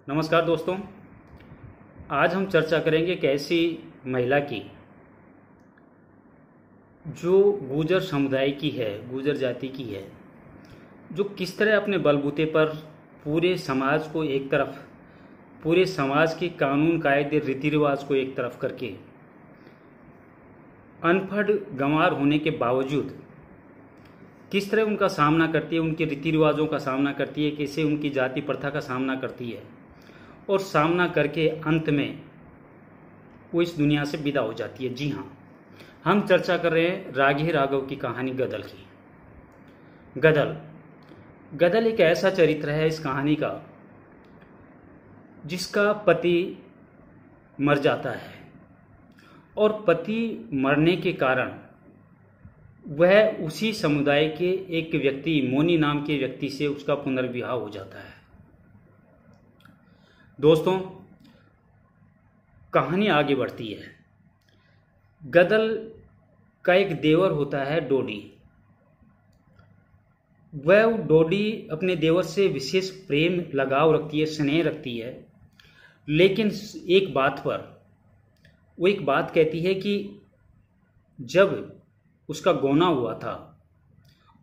नमस्कार दोस्तों। आज हम चर्चा करेंगे एक ऐसी महिला की जो गुर्जर समुदाय की है, गुर्जर जाति की है, जो किस तरह अपने बलबूते पर पूरे समाज को एक तरफ, पूरे समाज के कानून कायदे रीति रिवाज को एक तरफ करके अनपढ़ गंवार होने के बावजूद किस तरह उनका सामना करती है, उनके रीति रिवाजों का सामना करती है, कैसे उनकी जाति प्रथा का सामना करती है और सामना करके अंत में वो इस दुनिया से विदा हो जाती है। जी हाँ, हम चर्चा कर रहे हैं राघे राघव की कहानी गदल की। गदल एक ऐसा चरित्र है इस कहानी का जिसका पति मर जाता है और पति मरने के कारण वह उसी समुदाय के एक व्यक्ति, मोनी नाम के व्यक्ति से उसका पुनर्विवाह हो जाता है। दोस्तों, कहानी आगे बढ़ती है। गदल का एक देवर होता है डोडी। वह डोडी अपने देवर से विशेष प्रेम लगाव रखती है, स्नेह रखती है, लेकिन एक बात पर वो एक बात कहती है कि जब उसका गोना हुआ था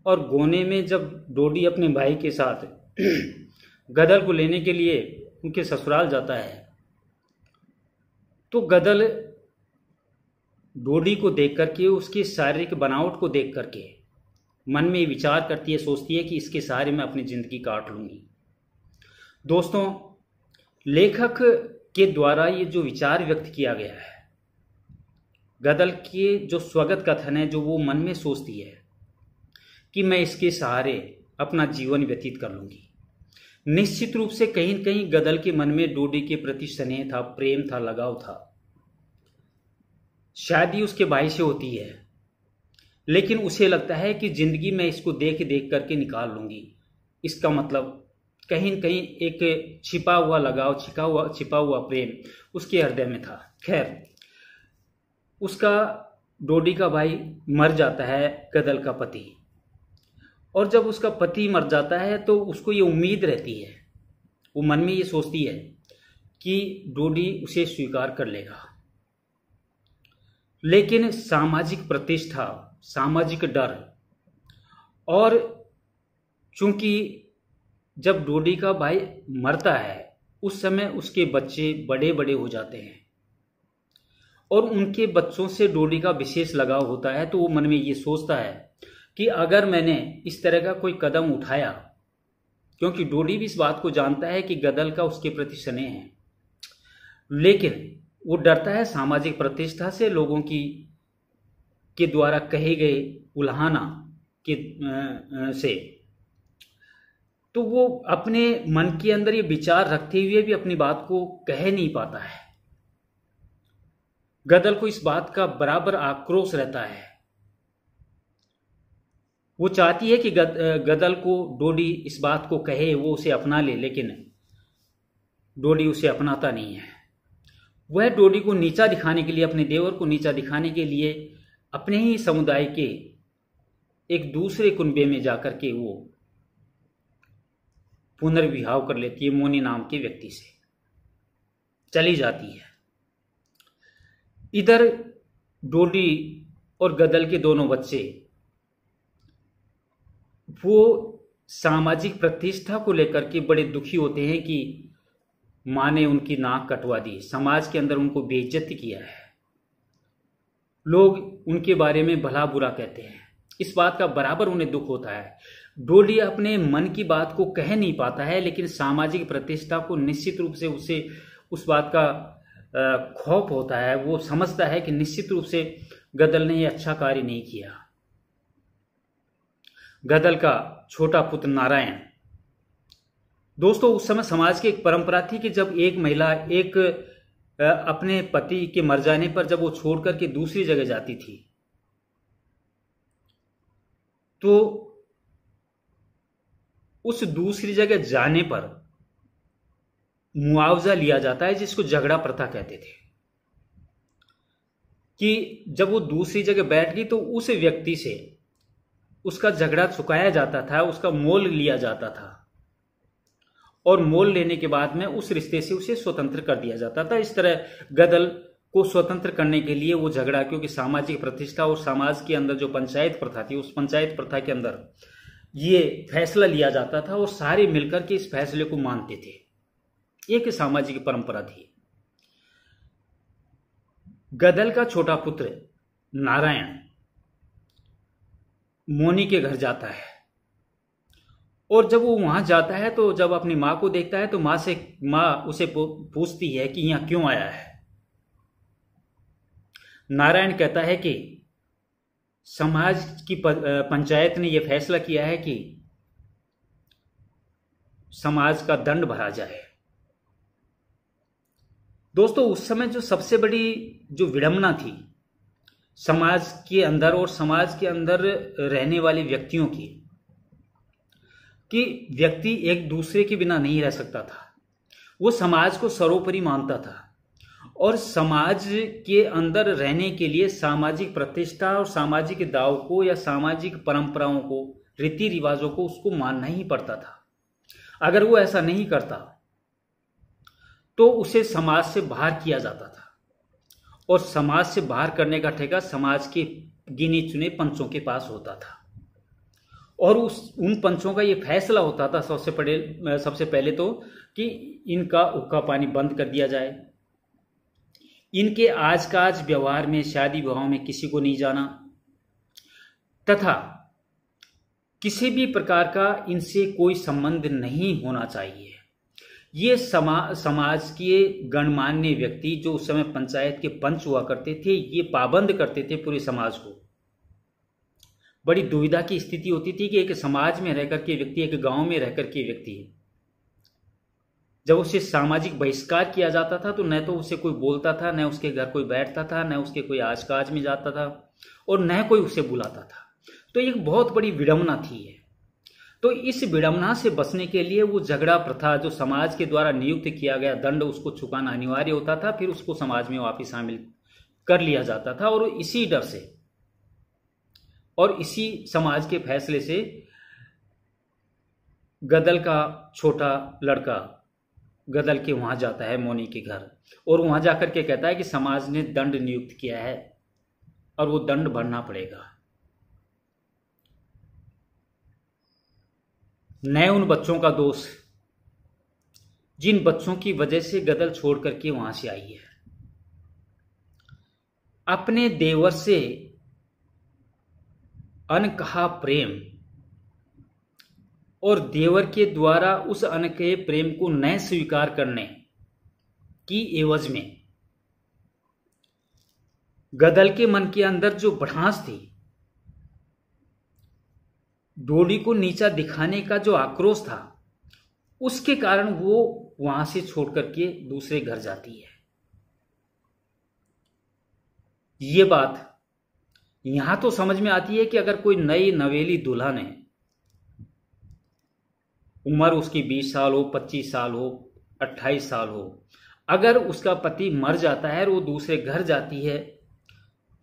और गोने में जब डोडी अपने भाई के साथ गदल को लेने के लिए उनके ससुराल जाता है तो गदल डोडी को देख करके, उसकी शारीरिक बनावट को देख करके मन में विचार करती है, सोचती है कि इसके सहारे मैं अपनी जिंदगी काट लूंगी। दोस्तों, लेखक के द्वारा ये जो विचार व्यक्त किया गया है, गदल के जो स्वगत कथन है, जो वो मन में सोचती है कि मैं इसके सहारे अपना जीवन व्यतीत कर लूंगी, निश्चित रूप से कहीं न कहीं गदल के मन में डोडी के प्रति स्नेह था, प्रेम था, लगाव था। शादी उसके भाई से होती है, लेकिन उसे लगता है कि जिंदगी में इसको देख देख करके निकाल लूंगी। इसका मतलब कहीं न कहीं एक छिपा हुआ लगाव, छिपा हुआ प्रेम उसके हृदय में था। खैर, उसका डोडी का भाई मर जाता है, गदल का पति, और जब उसका पति मर जाता है तो उसको ये उम्मीद रहती है, वो मन में ये सोचती है कि डोडी उसे स्वीकार कर लेगा। लेकिन सामाजिक प्रतिष्ठा, सामाजिक डर, और चूंकि जब डोडी का भाई मरता है उस समय उसके बच्चे बड़े बड़े हो जाते हैं और उनके बच्चों से डोडी का विशेष लगाव होता है, तो वो मन में ये सोचता है कि अगर मैंने इस तरह का कोई कदम उठाया, क्योंकि डोडी भी इस बात को जानता है कि गदल का उसके प्रति स्नेह है, लेकिन वो डरता है सामाजिक प्रतिष्ठा से, लोगों की के द्वारा कहे गए उल्हाना के से। तो वो अपने मन के अंदर ये विचार रखते हुए भी अपनी बात को कह नहीं पाता है। गदल को इस बात का बराबर आक्रोश रहता है। वो चाहती है कि गदल को डोडी इस बात को कहे, वो उसे अपना ले, लेकिन डोडी उसे अपनाता नहीं है। वह डोडी को नीचा दिखाने के लिए, अपने देवर को नीचा दिखाने के लिए अपने ही समुदाय के एक दूसरे कुनबे में जाकर के वो पुनर्विवाह कर लेती है, मोनी नाम के व्यक्ति से चली जाती है। इधर डोडी और गदल के दोनों बच्चे वो सामाजिक प्रतिष्ठा को लेकर के बड़े दुखी होते हैं कि माँ ने उनकी नाक कटवा दी, समाज के अंदर उनको बेइज्जत किया है, लोग उनके बारे में भला बुरा कहते हैं। इस बात का बराबर उन्हें दुख होता है। डोडी अपने मन की बात को कह नहीं पाता है, लेकिन सामाजिक प्रतिष्ठा को निश्चित रूप से उसे उस बात का खौफ होता है। वो समझता है कि निश्चित रूप से गदल ने यह अच्छा कार्य नहीं किया। गदल का छोटा पुत्र नारायण, दोस्तों, उस समय समाज की एक परंपरा थी कि जब एक महिला एक अपने पति के मर जाने पर जब वो छोड़ करके दूसरी जगह जाती थी तो उस दूसरी जगह जाने पर मुआवजा लिया जाता है, जिसको झगड़ा प्रथा कहते थे, कि जब वो दूसरी जगह बैठ गई तो उस व्यक्ति से उसका झगड़ा चुकाया जाता था, उसका मोल लिया जाता था। और मोल लेने के बाद में उस रिश्ते से उसे स्वतंत्र कर दिया जाता था। इस तरह गदल को स्वतंत्र करने के लिए वो झगड़ा, क्योंकि सामाजिक प्रतिष्ठा और समाज के अंदर जो पंचायत प्रथा थी, उस पंचायत प्रथा के अंदर ये फैसला लिया जाता था और सारे मिलकर के इस फैसले को मानते थे। एक सामाजिक परंपरा थी। गदल का छोटा पुत्र नारायण मोनी के घर जाता है और जब वो वहां जाता है तो जब अपनी मां को देखता है तो मां उसे पूछती है कि यहां क्यों आया है। नारायण कहता है कि समाज की पंचायत ने यह फैसला किया है कि समाज का दंड भरा जाए। दोस्तों, उस समय जो सबसे बड़ी जो विडंबना थी समाज के अंदर और समाज के अंदर रहने वाले व्यक्तियों की, कि व्यक्ति एक दूसरे के बिना नहीं रह सकता था। वो समाज को सर्वोपरि मानता था और समाज के अंदर रहने के लिए सामाजिक प्रतिष्ठा और सामाजिक दाव को या सामाजिक परंपराओं को, रीति रिवाजों को उसको मानना ही पड़ता था। अगर वो ऐसा नहीं करता तो उसे समाज से बाहर किया जाता था और समाज से बाहर करने का ठेका समाज के गिने चुने पंचों के पास होता था और उन पंचों का ये फैसला होता था सबसे पहले तो कि इनका हुक्का पानी बंद कर दिया जाए, इनके आज काज व्यवहार में, शादी विवाह में किसी को नहीं जाना, तथा किसी भी प्रकार का इनसे कोई संबंध नहीं होना चाहिए। ये समाज के गणमान्य व्यक्ति जो उस समय पंचायत के पंच हुआ करते थे, ये पाबंद करते थे पूरे समाज को। बड़ी दुविधा की स्थिति होती थी कि एक समाज में रहकर के व्यक्ति, एक गांव में रहकर के व्यक्ति, जब उसे सामाजिक बहिष्कार किया जाता था तो न तो उसे कोई बोलता था, न उसके घर कोई बैठता था, न उसके कोई आज काज में जाता था और न कोई उसे बुलाता था। तो एक बहुत बड़ी विडंबना थी ये। तो इस विडंबना से बचने के लिए वो झगड़ा प्रथा, जो समाज के द्वारा नियुक्त किया गया दंड, उसको चुकाना अनिवार्य होता था। फिर उसको समाज में वापस शामिल कर लिया जाता था और इसी डर से और इसी समाज के फैसले से गदल का छोटा लड़का गदल के वहां जाता है मोनी के घर और वहां जाकर के कहता है कि समाज ने दंड नियुक्त किया है और वो दंड भरना पड़ेगा। न उन बच्चों का दोष जिन बच्चों की वजह से गदल छोड़ करके वहां से आई है। अपने देवर से अनकहा प्रेम और देवर के द्वारा उस अनकहे प्रेम को न स्वीकार करने की एवज में गदल के मन के अंदर जो भड़ास थी, डोडी को नीचा दिखाने का जो आक्रोश था, उसके कारण वो वहां से छोड़ करके दूसरे घर जाती है। ये बात यहां तो समझ में आती है कि अगर कोई नई नवेली दुल्हन है, उम्र उसकी 20 साल हो, 25 साल हो, 28 साल हो, अगर उसका पति मर जाता है और वो दूसरे घर जाती है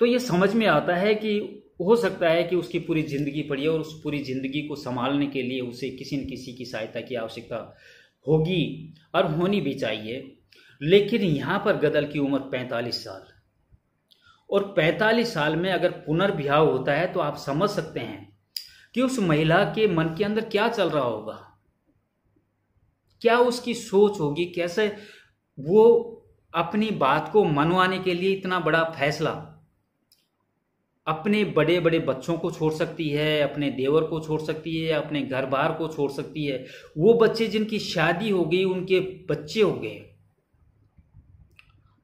तो ये समझ में आता है कि हो सकता है कि उसकी पूरी जिंदगी पड़ी है और उस पूरी जिंदगी को संभालने के लिए उसे किसी न किसी की सहायता की आवश्यकता होगी और होनी भी चाहिए। लेकिन यहां पर गदल की उम्र 45 साल और 45 साल में अगर पुनर्विवाह होता है तो आप समझ सकते हैं कि उस महिला के मन के अंदर क्या चल रहा होगा, क्या उसकी सोच होगी, कैसे वो अपनी बात को मनवाने के लिए इतना बड़ा फैसला, अपने बड़े बड़े बच्चों को छोड़ सकती है, अपने देवर को छोड़ सकती है, अपने घर बार को छोड़ सकती है, वो बच्चे जिनकी शादी हो गई, उनके बच्चे हो गए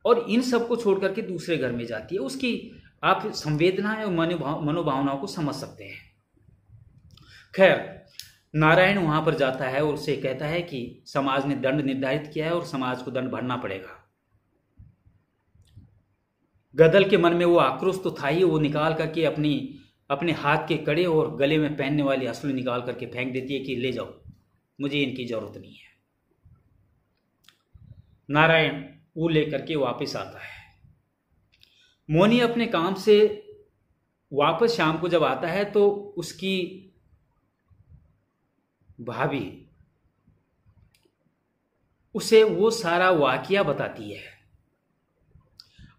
और इन सब को छोड़ करके दूसरे घर में जाती है। उसकी आप संवेदनाएं और मनोभावनाओं को समझ सकते हैं। खैर, नारायण वहां पर जाता है और उसे कहता है कि समाज ने दंड निर्धारित किया है और समाज को दंड भरना पड़ेगा। गदल के मन में वो आक्रोश तो था ही, वो निकाल करके अपने हाथ के कड़े और गले में पहनने वाली हसली निकाल करके फेंक देती है कि ले जाओ, मुझे इनकी जरूरत नहीं है। नारायण वो लेकर के वापस आता है। मोनी अपने काम से वापस शाम को जब आता है तो उसकी भाभी उसे वो सारा वाकया बताती है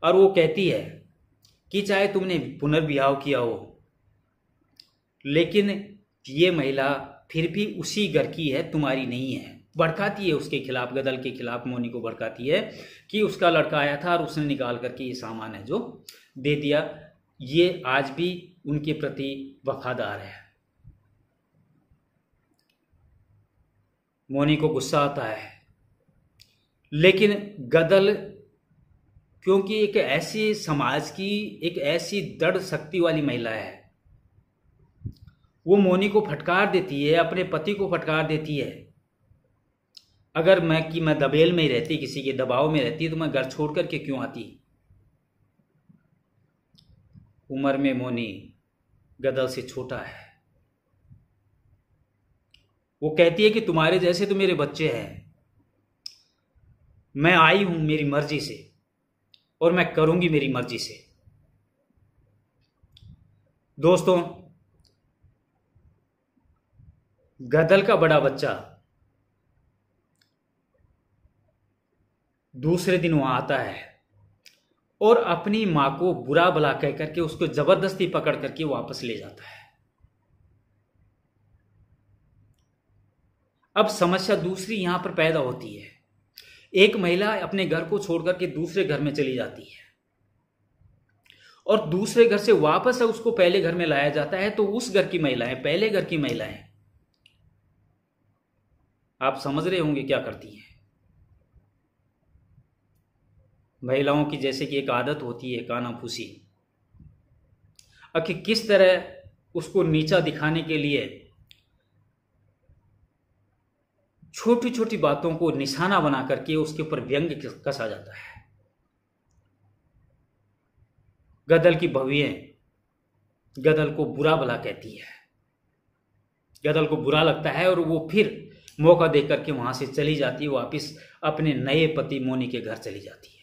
और वो कहती है कि चाहे तुमने पुनर्विवाह किया हो, लेकिन ये महिला फिर भी उसी घर की है, तुम्हारी नहीं है। भड़काती है उसके खिलाफ, गदल के खिलाफ मोनी को भड़काती है कि उसका लड़का आया था और उसने निकाल करके ये सामान है जो दे दिया, ये आज भी उनके प्रति वफादार है। मोनी को गुस्सा आता है, लेकिन गदल क्योंकि एक ऐसी समाज की एक ऐसी दृढ़ शक्ति वाली महिला है, वो मोनी को फटकार देती है, अपने पति को फटकार देती है। अगर मैं दबेल में ही रहती, किसी के दबाव में रहती, तो मैं घर छोड़ करके क्यों आती। उम्र में मोनी गदल से छोटा है। वो कहती है कि तुम्हारे जैसे तो मेरे बच्चे हैं, मैं आई हूं मेरी मर्जी से और मैं करूंगी मेरी मर्जी से। दोस्तों, गदल का बड़ा बच्चा दूसरे दिन वहां आता है और अपनी मां को बुरा भला कह करके उसको जबरदस्ती पकड़ करके वापस ले जाता है। अब समस्या दूसरी यहां पर पैदा होती है। एक महिला अपने घर को छोड़कर के दूसरे घर में चली जाती है और दूसरे घर से वापस उसको पहले घर में लाया जाता है, तो उस घर की महिलाएं, पहले घर की महिलाएं, आप समझ रहे होंगे क्या करती हैं। महिलाओं की जैसे कि एक आदत होती है कानाफूसी, कि किस तरह उसको नीचा दिखाने के लिए छोटी छोटी बातों को निशाना बना करके उसके ऊपर व्यंग कसा जाता है। गदल की बहूएं गदल को बुरा भला कहती है, गदल को बुरा लगता है और वो फिर मौका देकर के वहां से चली जाती है, वापिस अपने नए पति मोनी के घर चली जाती है।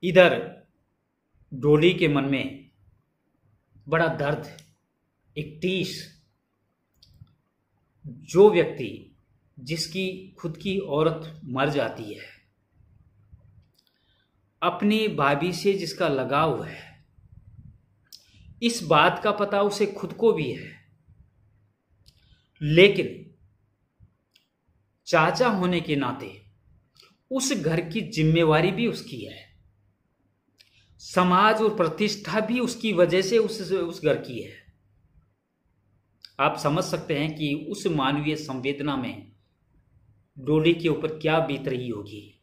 इधर डोली के मन में बड़ा दर्द, एक टीस। जो व्यक्ति, जिसकी खुद की औरत मर जाती है, अपनी भाभी से जिसका लगाव है, इस बात का पता उसे खुद को भी है, लेकिन चाचा होने के नाते उस घर की जिम्मेवारी भी उसकी है, समाज और प्रतिष्ठा भी उसकी वजह से उस घर की है। आप समझ सकते हैं कि उस मानवीय संवेदना में डोली के ऊपर क्या बीत रही होगी।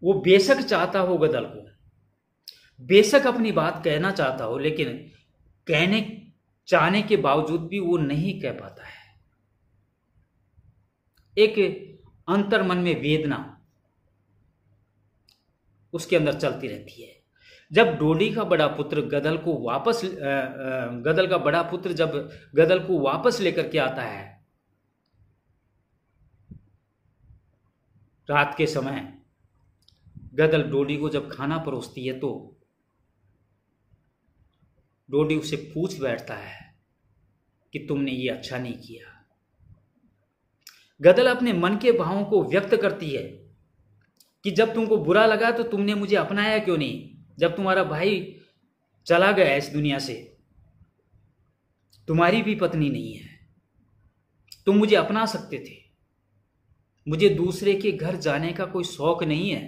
वो बेशक चाहता हो गदल को, बेशक अपनी बात कहना चाहता हो, लेकिन कहने चाहने के बावजूद भी वो नहीं कह पाता है। एक अंतर्मन में वेदना उसके अंदर चलती रहती है। जब डोली का बड़ा पुत्र गदल का बड़ा पुत्र जब गदल को वापस लेकर के आता है रात के समय, गदल डोली को जब खाना परोसती है तो डोली उसे पूछ बैठता है कि तुमने ये अच्छा नहीं किया। गदल अपने मन के भावों को व्यक्त करती है कि जब तुमको बुरा लगा तो तुमने मुझे अपनाया क्यों नहीं। जब तुम्हारा भाई चला गया इस दुनिया से, तुम्हारी भी पत्नी नहीं है, तुम मुझे अपना सकते थे। मुझे दूसरे के घर जाने का कोई शौक नहीं है।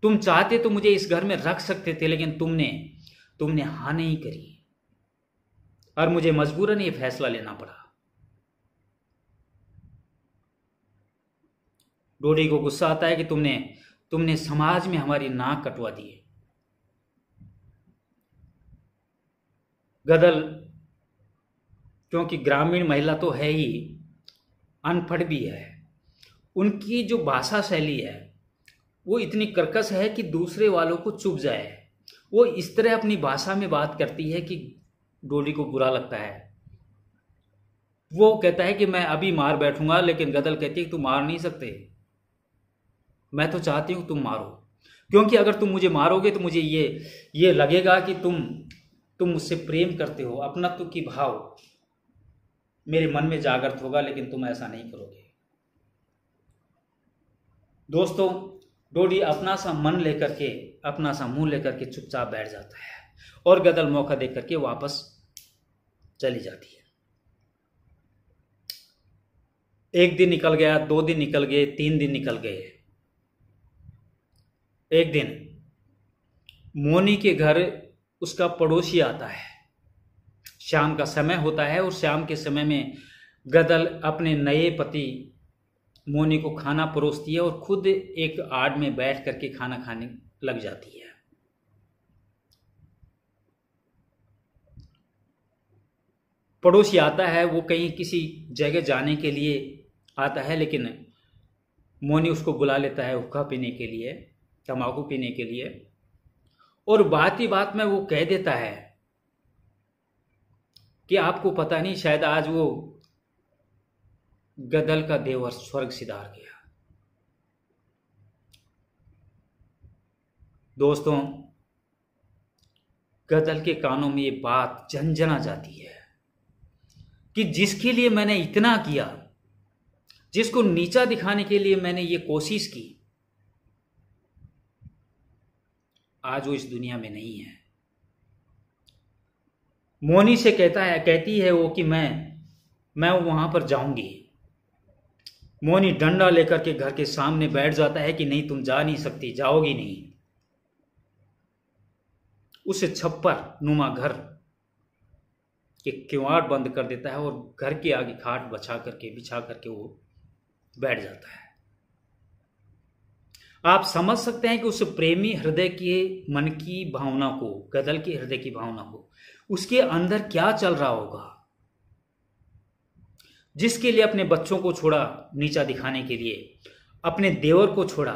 तुम चाहते तो मुझे इस घर में रख सकते थे, लेकिन तुमने हाँ नहीं करी और मुझे मजबूरन ये फैसला लेना पड़ा। डोडी को गुस्सा आता है कि तुमने समाज में हमारी नाक कटवा दी है। गदल क्योंकि ग्रामीण महिला तो है ही, अनपढ़ भी है, उनकी जो भाषा शैली है वो इतनी कर्कश है कि दूसरे वालों को चुभ जाए। वो इस तरह अपनी भाषा में बात करती है कि डोडी को बुरा लगता है। वो कहता है कि मैं अभी मार बैठूंगा, लेकिन गदल कहती है कि तुम मार नहीं सकते, मैं तो चाहती हूं तुम मारो, क्योंकि अगर तुम मुझे मारोगे तो मुझे ये लगेगा कि तुम तुम मुझसे प्रेम करते हो, अपनत्व की भाव मेरे मन में जागृत होगा, लेकिन तुम ऐसा नहीं करोगे। दोस्तों, डोडी अपना सा मन लेकर के, अपना सा मुंह लेकर के चुपचाप बैठ जाता है और गदल मौका देकर करके वापस चली जाती है। एक दिन निकल गया, 2 दिन निकल गए, 3 दिन निकल गए। एक दिन मोनी के घर उसका पड़ोसी आता है। शाम का समय होता है और शाम के समय में गदल अपने नए पति मोनी को खाना परोसती है और खुद एक आड़ में बैठ करके खाना खाने लग जाती है। पड़ोसी आता है, वो कहीं किसी जगह जाने के लिए आता है, लेकिन मोनी उसको बुला लेता है हुक्का पीने के लिए, तंबाकू पीने के लिए, और बात ही बात में वो कह देता है कि आपको पता नहीं, शायद आज वो गदल का देवर स्वर्ग सिधार गया। दोस्तों, गदल के कानों में ये बात झंझना जाती है कि जिसके लिए मैंने इतना किया, जिसको नीचा दिखाने के लिए मैंने ये कोशिश की, आज वो इस दुनिया में नहीं है। मोनी से कहती है वो कि मैं वहां पर जाऊंगी। मोनी डंडा लेकर के घर के सामने बैठ जाता है कि नहीं, तुम जा नहीं सकती, जाओगी नहीं। उसे छप्पर नुमा घर के किवाड़ बंद कर देता है और घर के आगे खाट बिछा करके वो बैठ जाता है। आप समझ सकते हैं कि उस प्रेमी हृदय के मन की भावना को, गदल के हृदय की भावना को, उसके अंदर क्या चल रहा होगा, जिसके लिए अपने बच्चों को छोड़ा नीचा दिखाने के लिए, अपने देवर को छोड़ा,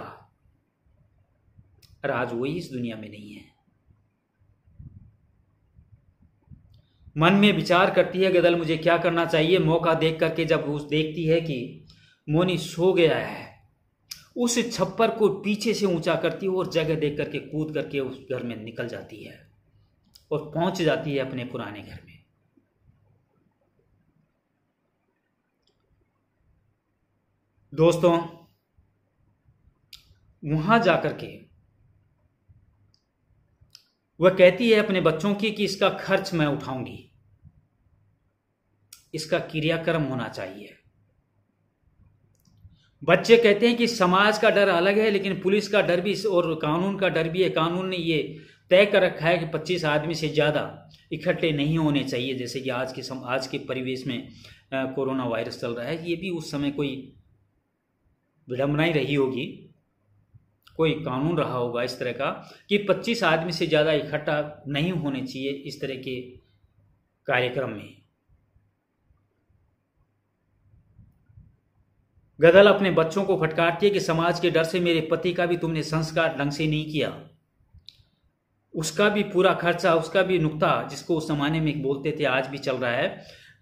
और आज वही इस दुनिया में नहीं है। मन में विचार करती है गदल, मुझे क्या करना चाहिए। मौका देख करके जब उस देखती है कि मोनी सो गया है, उस छप्पर को पीछे से ऊंचा करती है और जगह देख करके कूद करके उस घर में निकल जाती है और पहुंच जाती है अपने पुराने घर में। दोस्तों, वहां जाकर के वह कहती है अपने बच्चों की कि इसका खर्च मैं उठाऊंगी, इसका क्रियाक्रम होना चाहिए। बच्चे कहते हैं कि समाज का डर अलग है, लेकिन पुलिस का डर भी और कानून का डर भी है। कानून ने ये तय कर रखा है कि 25 आदमी से ज़्यादा इकट्ठे नहीं होने चाहिए। जैसे कि आज के परिवेश में कोरोना वायरस चल रहा है, ये भी उस समय कोई विडंबना ही रही होगी, कोई कानून रहा होगा इस तरह का कि 25 आदमी से ज़्यादा इकट्ठा नहीं होने चाहिए इस तरह के कार्यक्रम में। गदल अपने बच्चों को फटकारती है कि समाज के डर से मेरे पति का भी तुमने संस्कार ढंग से नहीं किया, उसका भी पूरा खर्चा, उसका भी नुक्ता, जिसको उस जमाने में बोलते थे, आज भी चल रहा है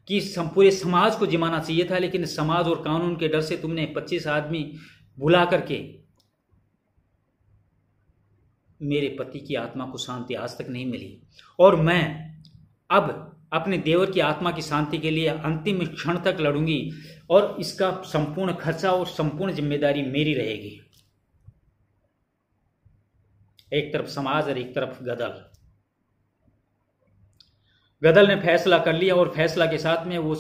कि पूरे समाज को जिमाना चाहिए था, लेकिन समाज और कानून के डर से तुमने 25 आदमी बुला करके मेरे पति की आत्मा को शांति आज तक नहीं मिली, और मैं अब अपने देवर की आत्मा की शांति के लिए अंतिम क्षण तक लड़ूंगी और इसका संपूर्ण खर्चा और संपूर्ण जिम्मेदारी मेरी रहेगी। एक तरफ समाज और एक तरफ गदल ने फैसला कर लिया और फैसला के साथ में वो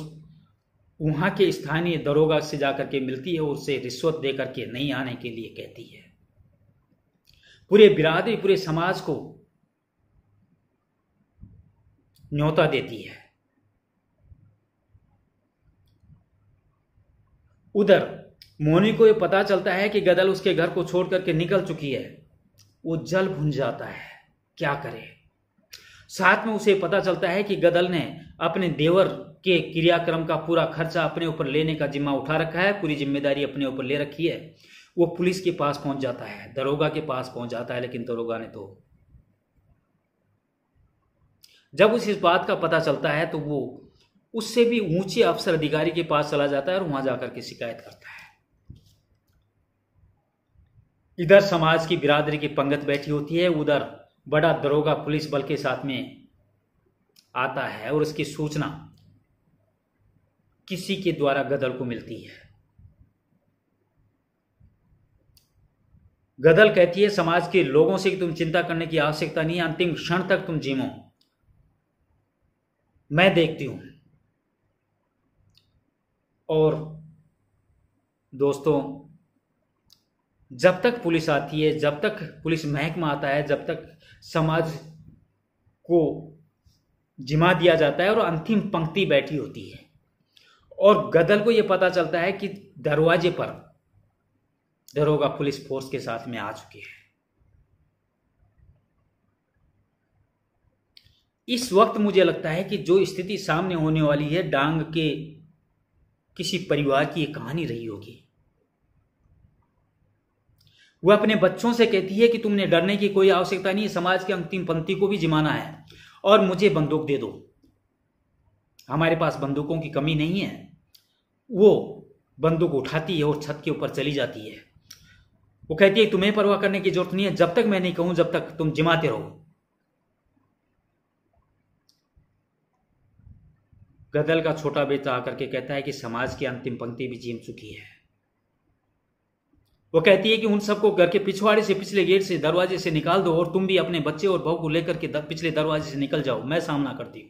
वहां के स्थानीय दरोगा से जाकर के मिलती है और उससे रिश्वत देकर के नहीं आने के लिए कहती है। पूरे बिरादरी, पूरे समाज को न्योता देती है। उधर मोनी को ये पता चलता है कि गदल उसके घर को छोड़ करके निकल चुकी है। वो जल भुन जाता है, क्या करे। साथ में उसे पता चलता है कि गदल ने अपने देवर के क्रियाक्रम का पूरा खर्चा अपने ऊपर लेने का जिम्मा उठा रखा है, पूरी जिम्मेदारी अपने ऊपर ले रखी है। वो पुलिस के पास पहुंच जाता है, दरोगा के पास पहुंच जाता है, लेकिन दरोगा ने तो जब उसे इस बात का पता चलता है तो वो उससे भी ऊंचे अफसर अधिकारी के पास चला जाता है और वहां जाकर के शिकायत करता है। इधर समाज की बिरादरी की पंगत बैठी होती है, उधर बड़ा दरोगा पुलिस बल के साथ में आता है और उसकी सूचना किसी के द्वारा गदल को मिलती है। गदल कहती है समाज के लोगों से कि तुम चिंता करने की आवश्यकता नहीं है, अंतिम क्षण तक तुम जीवो, मैं देखती हूं। और दोस्तों, जब तक पुलिस आती है, जब तक पुलिस महकमा आता है, जब तक समाज को जिमा दिया जाता है और अंतिम पंक्ति बैठी होती है और गदल को यह पता चलता है कि दरवाजे पर दरोगा पुलिस फोर्स के साथ में आ चुके हैं। इस वक्त मुझे लगता है कि जो स्थिति सामने होने वाली है, डांग के किसी परिवार की एक कहानी रही होगी। वह अपने बच्चों से कहती है कि तुमने डरने की कोई आवश्यकता नहीं, समाज की अंतिम पंक्ति को भी जिमाना है और मुझे बंदूक दे दो, हमारे पास बंदूकों की कमी नहीं है। वो बंदूक उठाती है और छत के ऊपर चली जाती है। वो कहती है तुम्हें परवाह करने की जरूरत नहीं है, जब तक मैं नहीं कहूं जब तक तुम जिमाते रहो। गदल का छोटा बेटा आकर के कहता है कि समाज की अंतिम पंक्ति भी जीम चुकी है। वो कहती है कि उन सबको घर के पिछवाड़े से, पिछले गेट से, दरवाजे से निकाल दो और तुम भी अपने बच्चे और बहू को लेकर के पिछले दरवाजे से निकल जाओ, मैं सामना करती हूं।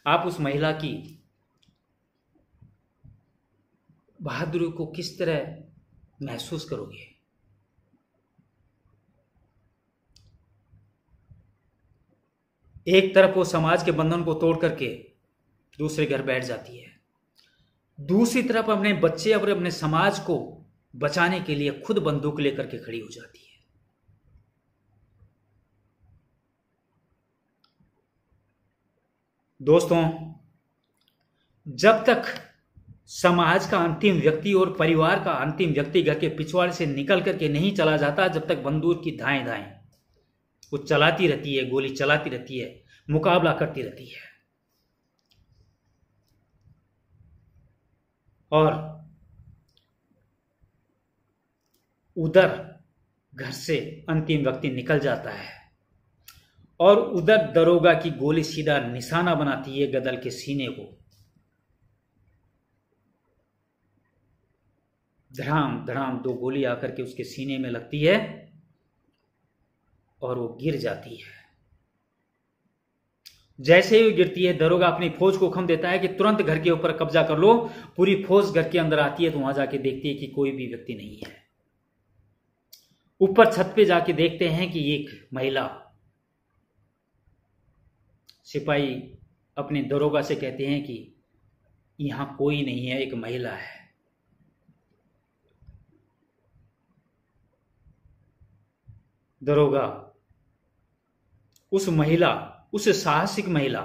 आप उस महिला की बहादुरी को किस तरह महसूस करोगे? एक तरफ वो समाज के बंधन को तोड़ करके दूसरे घर बैठ जाती है, दूसरी तरफ अपने बच्चे और अपने समाज को बचाने के लिए खुद बंदूक लेकर के खड़ी हो जाती है। दोस्तों, जब तक समाज का अंतिम व्यक्ति और परिवार का अंतिम व्यक्ति घर के पिछवाड़े से निकल करके नहीं चला जाता, जब तक बंदूक की धाएं धाएं वो चलाती रहती है, गोली चलाती रहती है, मुकाबला करती रहती है। और उधर घर से अंतिम व्यक्ति निकल जाता है और उधर दरोगा की गोली सीधा निशाना बनाती है गदल के सीने को। धड़ाम धड़ाम दो गोली आकर के उसके सीने में लगती है और वो गिर जाती है। जैसे ही गिरती है, दरोगा अपनी फौज को हुक्म देता है कि तुरंत घर के ऊपर कब्जा कर लो। पूरी फौज घर के अंदर आती है तो वहां जाके देखती है कि कोई भी व्यक्ति नहीं है। ऊपर छत पे जाके देखते हैं कि एक महिला, सिपाही अपने दरोगा से कहते हैं कि यहां कोई नहीं है, एक महिला है। दरोगा उस महिला, उस साहसिक महिला,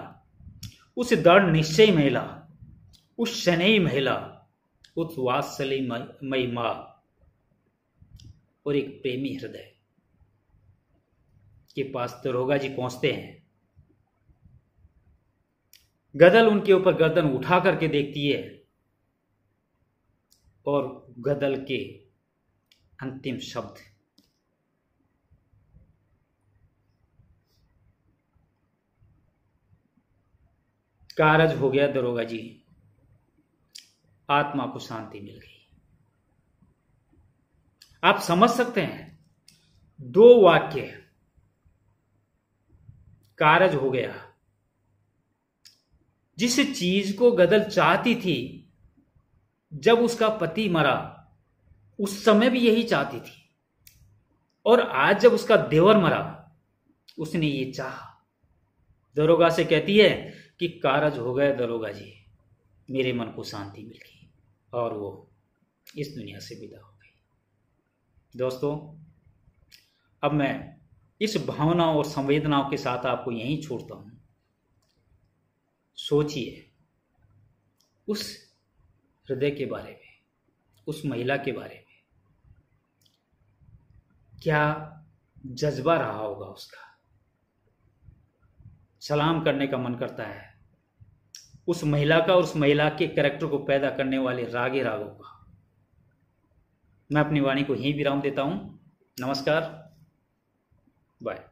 उस दृढ़ निश्चयी महिला, उस स्नेही महिला, उस वात्सल्यमयी मां और एक प्रेमी हृदय के पास दरोगा जी पहुंचते हैं। गदल उनके ऊपर गर्दन उठा करके देखती है और गदल के अंतिम शब्द, कारज हो गया दरोगा जी, आत्मा को शांति मिल गई। आप समझ सकते हैं, दो वाक्य, कारज हो गया। जिस चीज को गदल चाहती थी जब उसका पति मरा, उस समय भी यही चाहती थी, और आज जब उसका देवर मरा उसने ये चाहा। दरोगा से कहती है कि कारज हो गए दरोगा जी, मेरे मन को शांति मिल गई, और वो इस दुनिया से विदा हो गई। दोस्तों, अब मैं इस भावनाओं और संवेदनाओं के साथ आपको यहीं छोड़ता हूं। सोचिए उस हृदय के बारे में, उस महिला के बारे में, क्या जज्बा रहा होगा उसका। सलाम करने का मन करता है उस महिला का और उस महिला के कैरेक्टर को पैदा करने वाले रागे रागों का। मैं अपनी वाणी को यहीं विराम देता हूं। नमस्कार, बाय।